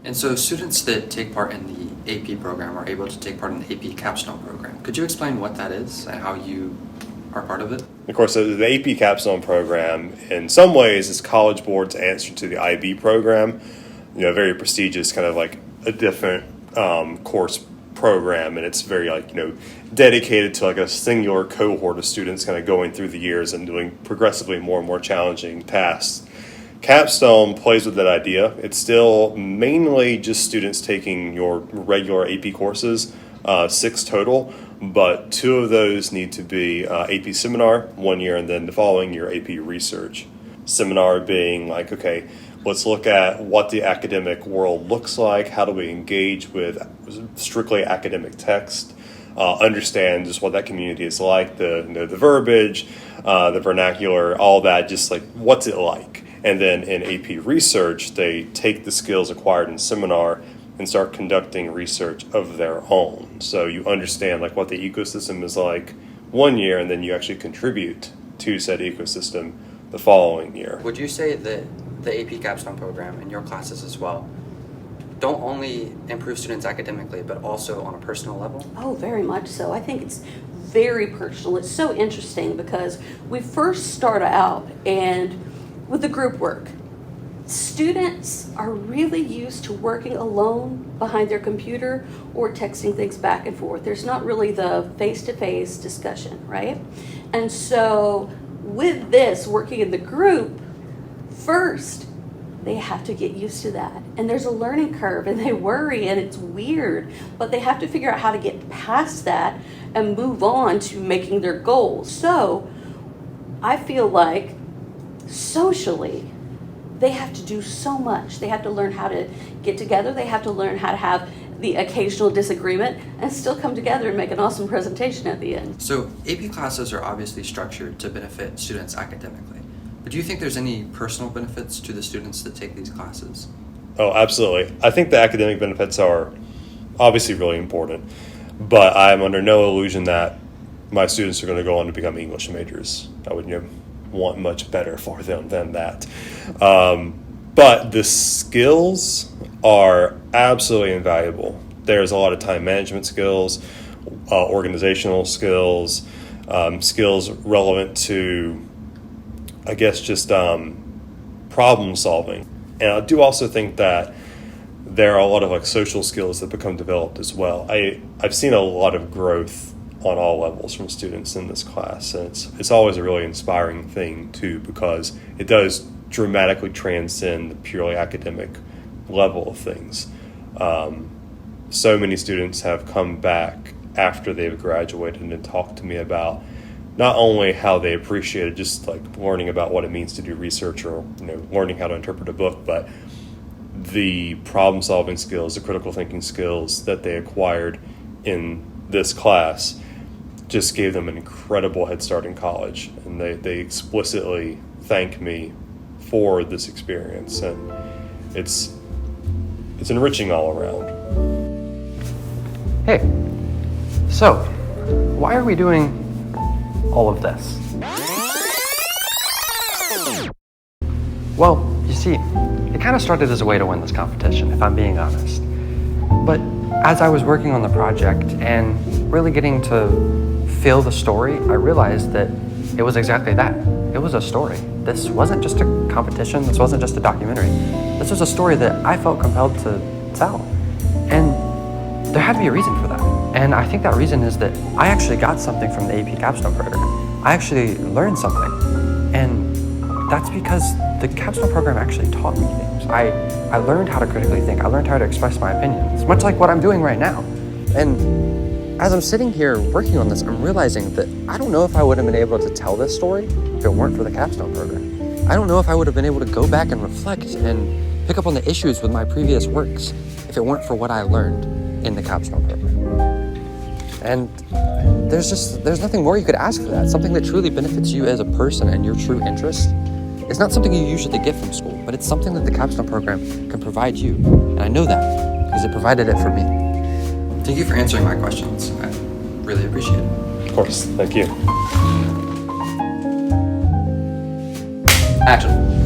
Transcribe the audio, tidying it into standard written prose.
And so students that take part in the AP program are able to take part in the AP Capstone program. Could you explain what that is and how you are part of it? Of course, so the AP Capstone program, in some ways, is College Board's answer to the IB program. Very prestigious, kind of like a different course program, and it's very dedicated to like a singular cohort of students kind of going through the years and doing progressively more and more challenging tasks. Capstone plays with that idea. It's still mainly just students taking your regular AP courses, 6 total, but 2 of those need to be AP Seminar 1 year, and then the following year AP Research. Seminar being like, okay, let's look at what the academic world looks like, how do we engage with strictly academic text, understand just what that community is like, the verbiage, the vernacular, all that, just like what's it like. And then in AP Research, they take the skills acquired in seminar and start conducting research of their own. So you understand like what the ecosystem is like 1 year, and then you actually contribute to said ecosystem the following year. Would you say that the AP Capstone program and your classes as well don't only improve students academically, but also on a personal level? Oh, very much so. I think it's very personal. It's so interesting because we first start out and with the group work, students are really used to working alone behind their computer or texting things back and forth. There's not really the face-to-face discussion, right? And so with this, working in the group, first, they have to get used to that. And there's a learning curve, and they worry, and it's weird. But they have to figure out how to get past that and move on to making their goals. So I feel like socially, they have to do so much. They have to learn how to get together. They have to learn how to have the occasional disagreement and still come together and make an awesome presentation at the end. So AP classes are obviously structured to benefit students academically. But do you think there's any personal benefits to the students that take these classes? Oh, absolutely. I think the academic benefits are obviously really important, but I'm under no illusion that my students are going to go on to become English majors. I would want much better for them than that. But the skills are absolutely invaluable. There's a lot of time management skills, organizational skills, skills relevant to, I guess, just problem solving. And I do also think that there are a lot of like social skills that become developed as well. I've seen a lot of growth on all levels from students in this class, and it's always a really inspiring thing too, because it does dramatically transcend the purely academic level of things. So many students have come back after they've graduated and talked to me about not only how they appreciated just like learning about what it means to do research or learning how to interpret a book, but the problem solving skills, the critical thinking skills that they acquired in this class just gave them an incredible head start in college. And they explicitly thank me for this experience, and it's enriching all around. Hey, so why are we doing all of this? Well, you see, it kind of started as a way to win this competition, if I'm being honest. But as I was working on the project and really getting to feel the story, I realized that it was exactly that. It was a story. This wasn't just a competition. This wasn't just a documentary. This was a story that I felt compelled to tell. And there had to be a reason for that. And I think that reason is that I actually got something from the AP Capstone program. I actually learned something. And that's because the Capstone program actually taught me things. I learned how to critically think. I learned how to express my opinions, much like what I'm doing right now. And as I'm sitting here working on this, I'm realizing that I don't know if I would have been able to tell this story if it weren't for the Capstone program. I don't know if I would have been able to go back and reflect and pick up on the issues with my previous works if it weren't for what I learned in the Capstone program. And there's nothing more you could ask for that. Something that truly benefits you as a person and your true interests. It's not something you usually get from school, but it's something that the Capstone program can provide you. And I know that because it provided it for me. Thank you for answering my questions. I really appreciate it. Of course, thank you. Action.